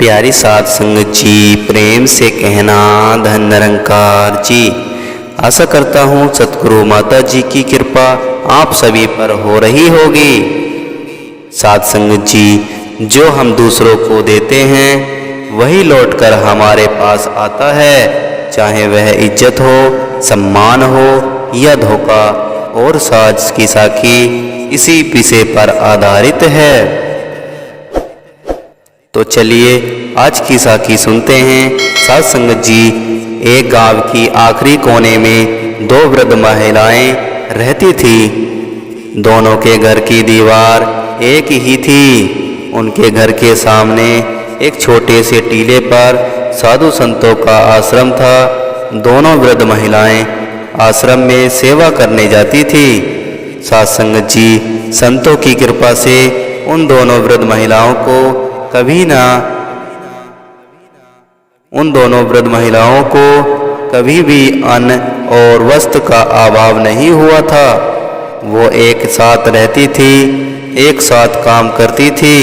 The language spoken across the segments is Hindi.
प्यारी साध संगत जी, प्रेम से कहना धन निरंकार जी। आशा करता हूँ सतगुरु माता जी की कृपा आप सभी पर हो रही होगी। साध संगत जी, जो हम दूसरों को देते हैं वही लौटकर हमारे पास आता है, चाहे वह इज्जत हो, सम्मान हो या धोखा। और साज की साखी इसी विषय पर आधारित है। तो चलिए आज की साखी सुनते हैं। साध संगत जी, एक गांव की आखिरी कोने में दो वृद्ध महिलाएं रहती थी। दोनों के घर की दीवार एक ही थी। उनके घर के सामने एक छोटे से टीले पर साधु संतों का आश्रम था। दोनों वृद्ध महिलाएं आश्रम में सेवा करने जाती थी। साध संगत जी, संतों की कृपा से उन दोनों वृद्ध महिलाओं को कभी भी अन्न और वस्त्र का अभाव नहीं हुआ था। वो एक साथ रहती थी, एक साथ काम करती थी।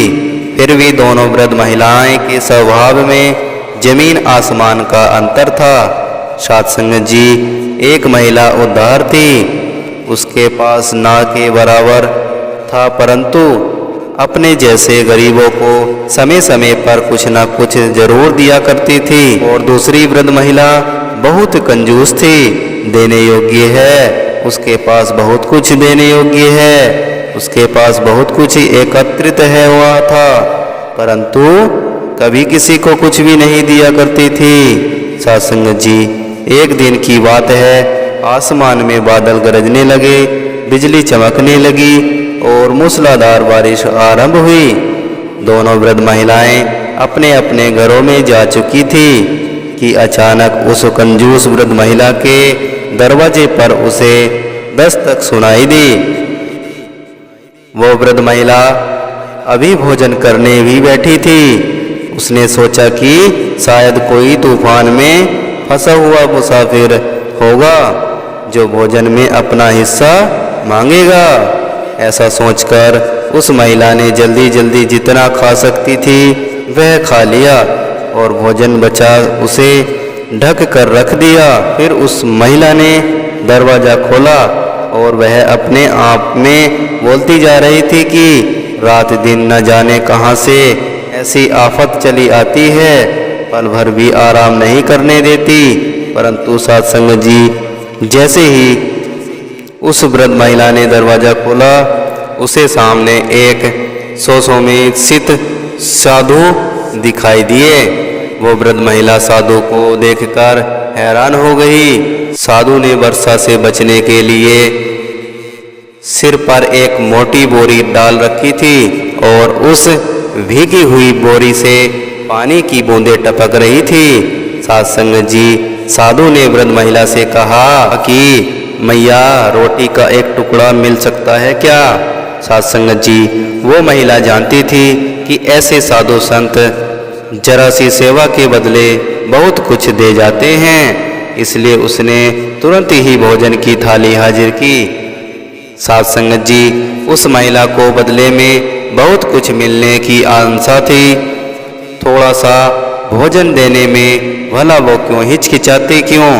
फिर भी दोनों वृद्ध महिलाएं के स्वभाव में जमीन आसमान का अंतर था। साध संगत जी, एक महिला उदार थी। उसके पास ना के बराबर था, परंतु अपने जैसे गरीबों को समय समय पर कुछ न कुछ जरूर दिया करती थी। और दूसरी वृद्ध महिला बहुत कंजूस थी, देने योग्य है। उसके पास बहुत कुछ देने योग्य है, उसके पास बहुत कुछ एकत्रित है हुआ था, परंतु कभी किसी को कुछ भी नहीं दिया करती थी। साध संगत जी, एक दिन की बात है, आसमान में बादल गरजने लगे, बिजली चमकने लगी और मूसलाधार बारिश आरंभ हुई। दोनों वृद्ध महिलाएं अपने अपने घरों में जा चुकी थी कि अचानक उस कंजूस वृद्ध महिला के दरवाजे पर उसे दस्तक सुनाई दी। वो वृद्ध महिला अभी भोजन करने भी बैठी थी। उसने सोचा कि शायद कोई तूफान में फंसा हुआ मुसाफिर होगा जो भोजन में अपना हिस्सा मांगेगा। ऐसा सोचकर उस महिला ने जल्दी जल्दी जितना खा सकती थी वह खा लिया और भोजन बचा उसे ढक कर रख दिया। फिर उस महिला ने दरवाज़ा खोला और वह अपने आप में बोलती जा रही थी कि रात दिन न जाने कहाँ से ऐसी आफत चली आती है, पल भर भी आराम नहीं करने देती। परंतु साध संगत जी, जैसे ही उस वृद्ध महिला ने दरवाज़ा खोला, उसे सामने एक सुशोभित साधु दिखाई दिए। वो वृद्ध महिला साधु को देखकर हैरान हो गई। साधु ने वर्षा से बचने के लिए सिर पर एक मोटी बोरी डाल रखी थी और उस भीगी हुई बोरी से पानी की बूंदें टपक रही थी। साध संगत जी, साधु ने वृद्ध महिला से कहा कि मैया, रोटी का एक टुकड़ा मिल सकता है क्या? साध संगत जी, वो महिला जानती थी कि ऐसे साधु संत जरा सी सेवा के बदले बहुत कुछ दे जाते हैं, इसलिए उसने तुरंत ही भोजन की थाली हाजिर की। साध संगत जी, उस महिला को बदले में बहुत कुछ मिलने की आशा थी। थोड़ा सा भोजन देने में भला वो क्यों हिचकिचाती क्यों?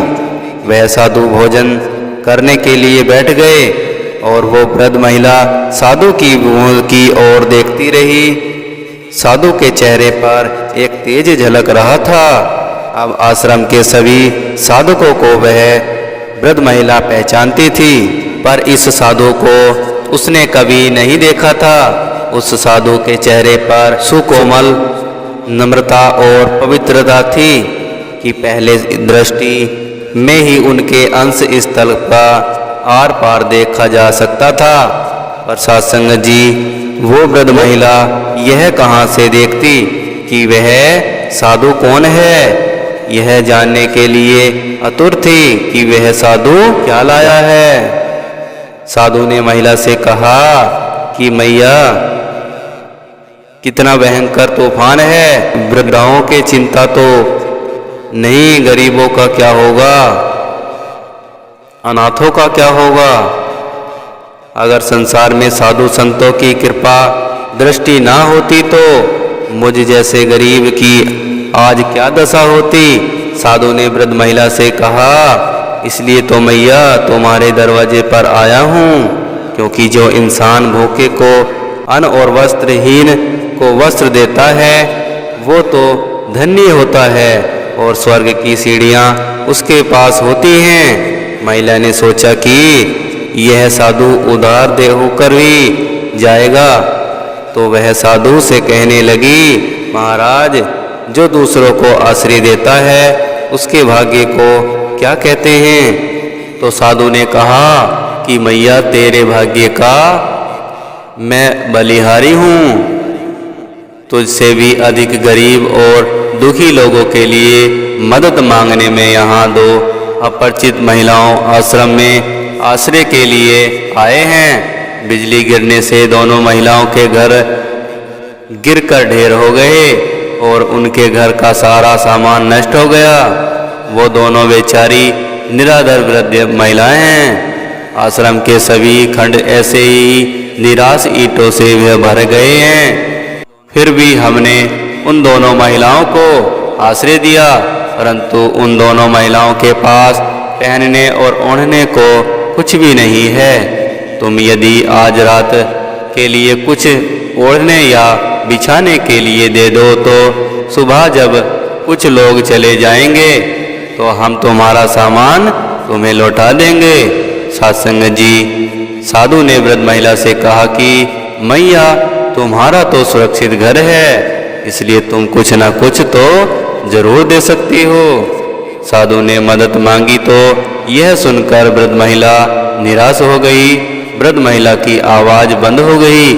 वह साधु भोजन करने के लिए बैठ गए और वो वृद्ध महिला साधु की ओर देखती रही। साधु के चेहरे पर एक तेज झलक रहा था। अब आश्रम के सभी साधुकों को वह वृद्ध महिला पहचानती थी, पर इस साधु को उसने कभी नहीं देखा था। उस साधु के चेहरे पर सुकोमल नम्रता और पवित्रता थी कि पहले दृष्टि में ही उनके अंश स्थल का आर पार देखा जा सकता था। पर साध संगत जी, वो वृद्ध महिला यह कहाँ से देखती कि वह साधु कौन है? यह जानने के लिए आतुर थी कि वह साधु क्या लाया है। साधु ने महिला से कहा कि मैया, कितना भयंकर तूफान है। वृद्धाओं की चिंता तो नहीं, गरीबों का क्या होगा, अनाथों का क्या होगा? अगर संसार में साधु संतों की कृपा दृष्टि ना होती तो मुझ जैसे गरीब की आज क्या दशा होती। साधु ने वृद्ध महिला से कहा, इसलिए तो मैया तुम्हारे दरवाजे पर आया हूँ, क्योंकि जो इंसान भूखे को अन्न और वस्त्रहीन को वस्त्र देता है वो तो धन्य होता है और स्वर्ग की सीढ़ियाँ उसके पास होती हैं। महिला ने सोचा कि यह साधु उदार देह होकर भी जाएगा, तो वह साधु से कहने लगी, महाराज जो दूसरों को आश्रय देता है उसके भाग्य को क्या कहते हैं। तो साधु ने कहा कि मैया तेरे भाग्य का मैं बलिहारी हूँ, तुझसे भी अधिक गरीब और दुखी लोगों के लिए मदद मांगने में यहाँ दो अपरिचित महिलाओं आश्रम में आश्रय के लिए आए हैं। बिजली गिरने से दोनों महिलाओं के घर गिरकर ढेर हो गए और उनके घर का सारा सामान नष्ट हो गया। वो दोनों बेचारी निराधार वृद्ध महिलाएं हैं। आश्रम के सभी खंड ऐसे ही निराश ईंटों से भर गए हैं। फिर भी हमने उन दोनों महिलाओं को आश्रय दिया, परंतु उन दोनों महिलाओं के पास पहनने और ओढ़ने को कुछ भी नहीं है। तुम यदि आज रात के लिए कुछ ओढ़ने या बिछाने के लिए दे दो तो सुबह जब कुछ लोग चले जाएंगे तो हम तुम्हारा सामान तुम्हें लौटा देंगे। सत्संग जी, साधु ने वृद्ध महिला से कहा कि मैया तुम्हारा तो सुरक्षित घर है, इसलिए तुम कुछ न कुछ तो जरूर दे सकती हो। साधु ने मदद मांगी तो यह सुनकर वृद्ध महिला निराश हो गई। वृद्ध महिला की आवाज बंद हो गई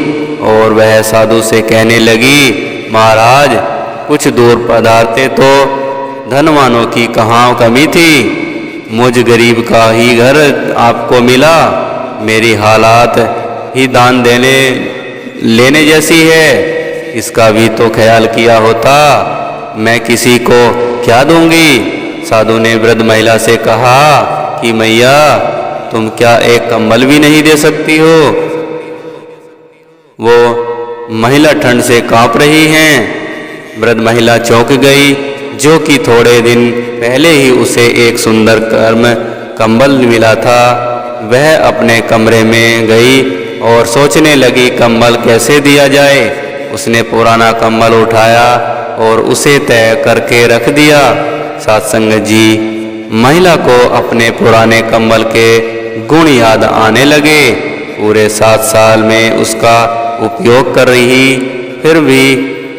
और वह साधु से कहने लगी, महाराज कुछ दूर पधारते तो धनवानों की कहाँ कमी थी, मुझ गरीब का ही घर आपको मिला। मेरी हालात ही दान देने लेने जैसी है, इसका भी तो ख्याल किया होता। मैं किसी को क्या दूंगी। साधु ने वृद्ध महिला से कहा कि मैया तुम क्या एक कंबल भी नहीं दे सकती हो। वो महिला ठंड से कांप रही हैं। वृद्ध महिला चौंक गई, जो कि थोड़े दिन पहले ही उसे एक सुंदर कंबल मिला था। वह अपने कमरे में गई और सोचने लगी कंबल कैसे दिया जाए। उसने पुराना कंबल उठाया और उसे तय करके रख दिया। सत्संग जी, महिला को अपने पुराने कंबल के गुण याद आने लगे। पूरे 7 साल में उसका उपयोग कर रही, फिर भी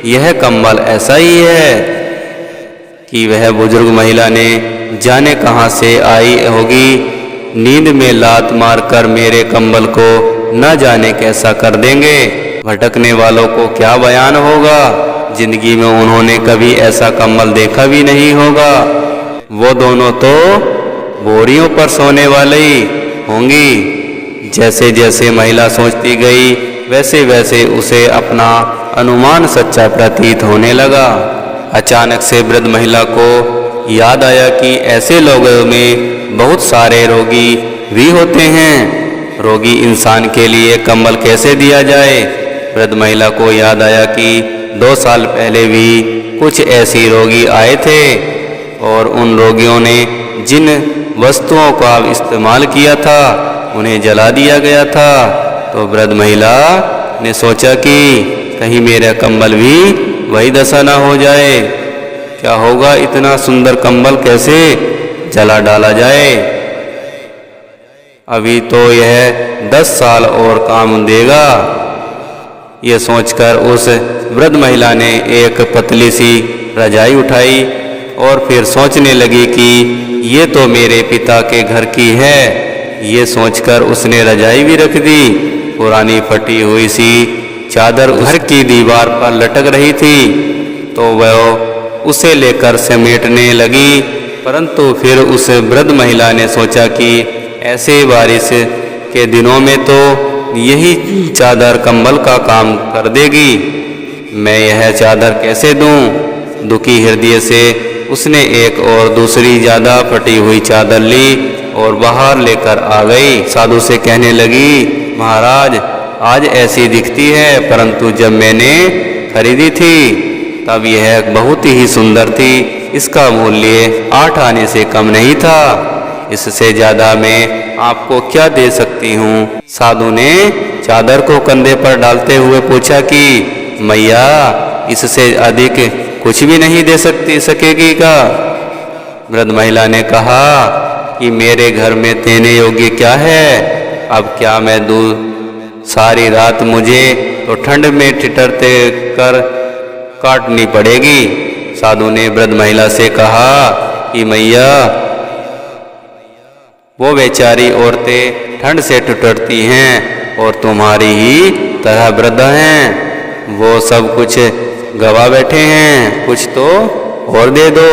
यह कंबल ऐसा ही है कि वह बुजुर्ग महिला ने जाने कहाँ से आई होगी। नींद में लात मारकर मेरे कंबल को न जाने कैसा कर देंगे। भटकने वालों को क्या बयान होगा, जिंदगी में उन्होंने कभी ऐसा कंबल देखा भी नहीं होगा। वो दोनों तो बोरियों पर सोने वाले ही होंगी। जैसे जैसे महिला सोचती गई वैसे वैसे उसे अपना अनुमान सच्चा प्रतीत होने लगा। अचानक से वृद्ध महिला को याद आया कि ऐसे लोगों में बहुत सारे रोगी भी होते हैं। रोगी इंसान के लिए कंबल कैसे दिया जाए। वृद्ध महिला को याद आया कि 2 साल पहले भी कुछ ऐसी रोगी आए थे और उन रोगियों ने जिन वस्तुओं का इस्तेमाल किया था उन्हें जला दिया गया था। तो वृद्ध महिला ने सोचा कि कहीं मेरा कंबल भी वही दशा ना हो जाए। क्या होगा, इतना सुंदर कंबल कैसे जला डाला जाए। अभी तो यह 10 साल और काम देगा। ये सोचकर उस वृद्ध महिला ने एक पतली सी रजाई उठाई और फिर सोचने लगी कि ये तो मेरे पिता के घर की है। ये सोचकर उसने रजाई भी रख दी। पुरानी फटी हुई सी चादर घर की दीवार पर लटक रही थी, तो वह उसे लेकर समेटने लगी। परंतु फिर उस वृद्ध महिला ने सोचा कि ऐसे बारिश के दिनों में तो यही चादर कंबल का काम कर देगी। मैं यह चादर कैसे दूं। दुखी हृदय से उसने एक और दूसरी ज़्यादा फटी हुई चादर ली और बाहर लेकर आ गई। साधु से कहने लगी, महाराज आज ऐसी दिखती है, परंतु जब मैंने खरीदी थी तब यह बहुत ही सुंदर थी। इसका मूल्य 8 आने से कम नहीं था। इससे ज्यादा मैं आपको क्या दे सकती हूँ? साधु ने चादर को कंधे पर डालते हुए पूछा कि मैया, इससे अधिक कुछ भी नहीं दे सकेगी क्या? वृद्ध महिला ने कहा कि मेरे घर में देने योग्य क्या है? अब क्या मैं दूध सारी रात मुझे तो ठंड में ठिठुरते कर काटनी पड़ेगी। साधु ने वृद्ध महिला से कहा कि मैया, वो बेचारी औरतें ठंड से ठिठुरती हैं और तुम्हारी ही तरह वृद्ध हैं। वो सब कुछ गवा बैठे हैं, कुछ तो और दे दो।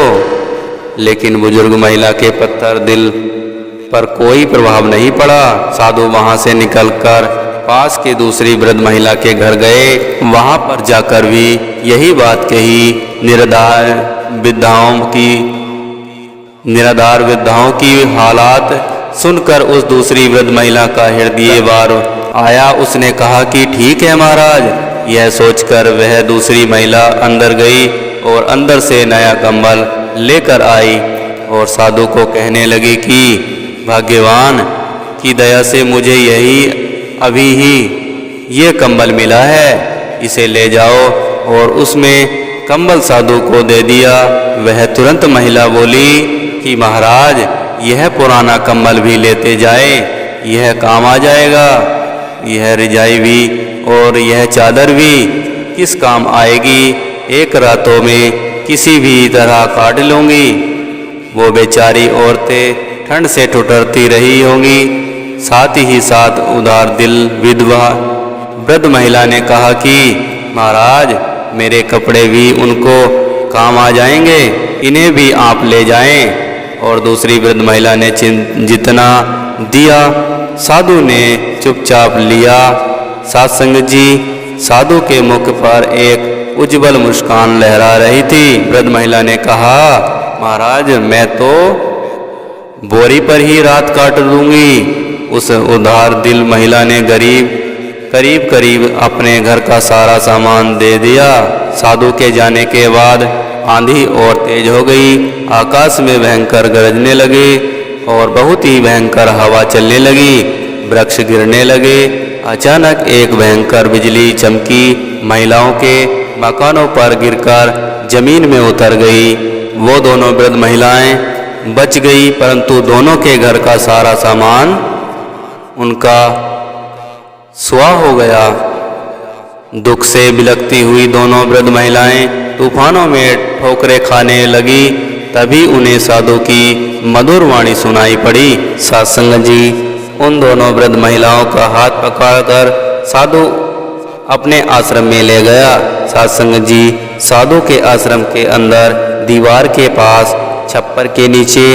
लेकिन बुजुर्ग महिला के पत्थर दिल पर कोई प्रभाव नहीं पड़ा। साधु वहां से निकलकर पास की दूसरी वृद्ध महिला के घर गए। वहां पर जाकर भी यही बात कही। निराधार वृद्धाओं की हालात सुनकर उस दूसरी वृद्ध महिला का हृदय बार आया। उसने कहा कि ठीक है महाराज। यह सोचकर वह दूसरी महिला अंदर गई और अंदर से नया कंबल लेकर आई और साधु को कहने लगी कि भाग्यवान की दया से मुझे अभी ही ये कंबल मिला है, इसे ले जाओ। और उसमें कंबल साधु को दे दिया। वह तुरंत महिला बोली कि महाराज, यह पुराना कंबल भी लेते जाए, यह काम आ जाएगा। यह रजाई भी और यह चादर भी किस काम आएगी? एक रातों में किसी भी तरह काट लूँगी। वो बेचारी औरतें ठंड से ठिठुरती रही होंगी। साथ ही साथ उदार दिल विधवा वृद्ध महिला ने कहा कि महाराज, मेरे कपड़े भी उनको काम आ जाएंगे, इन्हें भी आप ले जाएं। और दूसरी वृद्ध महिला ने जितना दिया साधु ने चुपचाप लिया। सत्संग जी, साधु के मुख पर एक उज्जवल मुस्कान लहरा रही थी। वृद्ध महिला ने कहा, महाराज, मैं तो बोरी पर ही रात काट दूंगी। उस उदार दिल महिला ने करीब करीब अपने घर का सारा सामान दे दिया। साधु के जाने के बाद आंधी और तेज हो गई। आकाश में भयंकर गरजने लगे और बहुत ही भयंकर हवा चलने लगी। वृक्ष गिरने लगे। अचानक एक भयंकर बिजली चमकी, महिलाओं के मकानों पर गिरकर जमीन में उतर गई। वो दोनों वृद्ध महिलाएं बच गई, परंतु दोनों के घर का सारा सामान उनका स्वाह हो गया। दुख से बिलखती हुई दोनों वृद्ध महिलाएं तूफानों में ठोकरें खाने लगी। तभी उन्हें साधु की मधुर वाणी सुनाई पड़ी। सत्संग जी, उन दोनों वृद्ध महिलाओं का हाथ पकड़कर साधु अपने आश्रम में ले गया। सत्संग जी, साधु के आश्रम के अंदर दीवार के पास छप्पर के नीचे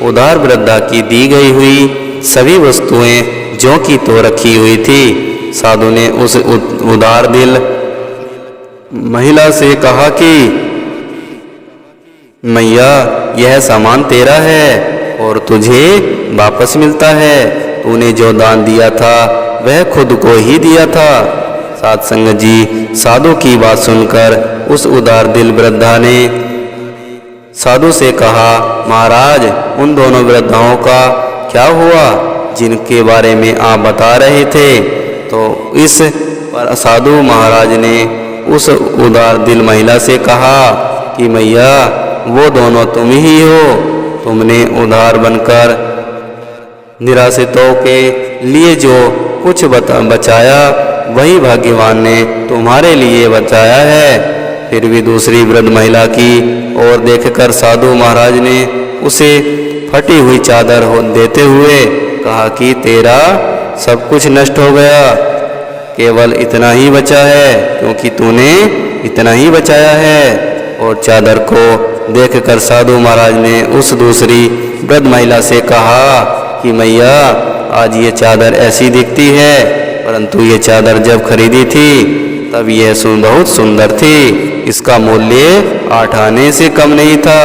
उदार वृद्धा की दी गई हुई सभी वस्तुएं जो की तो रखी हुई थी। साधु ने उस उदार दिल महिला से कहा कि मैया, यह सामान तेरा है और तुझे वापस मिलता है। तूने जो दान दिया था वह खुद को ही दिया था। सत्संग जी, साधु की बात सुनकर उस उदार दिल वृद्धा ने साधु से कहा, महाराज, उन दोनों वृद्धाओं का क्या हुआ जिनके बारे में आप बता रहे थे? तो इस पर साधु महाराज ने उस उदार दिल महिला से कहा कि मैया, वो दोनों तुम ही हो। तुमने उदार बनकर निराश्रितों के लिए जो कुछ बचाया, वही भाग्यवान ने तुम्हारे लिए बचाया है। फिर भी दूसरी वृद्ध महिला की ओर देखकर साधु महाराज ने उसे फटी हुई चादर देते हुए कहा कि तेरा सब कुछ नष्ट हो गया, केवल इतना ही बचा है क्योंकि तूने इतना ही बचाया है। और चादर को देखकर साधु महाराज ने उस दूसरी वृद्ध महिला से कहा कि मैया, आज ये चादर ऐसी दिखती है, परंतु ये चादर जब खरीदी थी तब यह बहुत सुंदर थी। इसका मूल्य 8 आने से कम नहीं था।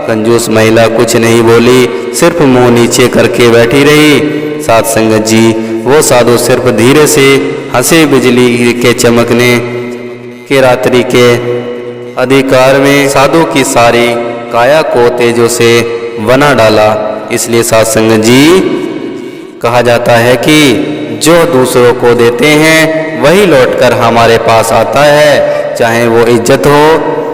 कंजूस महिला कुछ नहीं बोली, सिर्फ मुंह नीचे करके बैठी रही। सत्संग जी, वो साधु सिर्फ धीरे से हंसे। बिजली के चमकने कि रात्रि के अधिकार में साधु की सारी काया को तेजों से बना डाला। इसलिए साधुसंग जी कहा जाता है कि जो दूसरों को देते हैं वही लौटकर हमारे पास आता है, चाहे वो इज्जत हो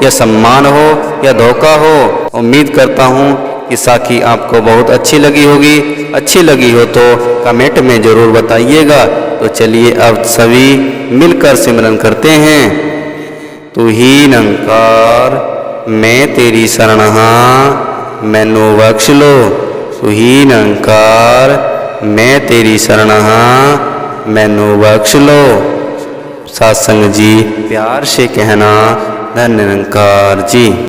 या सम्मान हो या धोखा हो। उम्मीद करता हूँ कि साखी आपको बहुत अच्छी लगी होगी। अच्छी लगी हो तो कमेंट में ज़रूर बताइएगा। तो चलिए अब सभी मिलकर सिमरन करते हैं। तू ही निरंकार मैं तेरी शरण हाँ, मैनू बख्श लो। तू ही निरंकार मैं तेरी शरण हाँ, मैनू बख्श लो। साधुसंग जी प्यार से कहना धन्य निरंकार जी।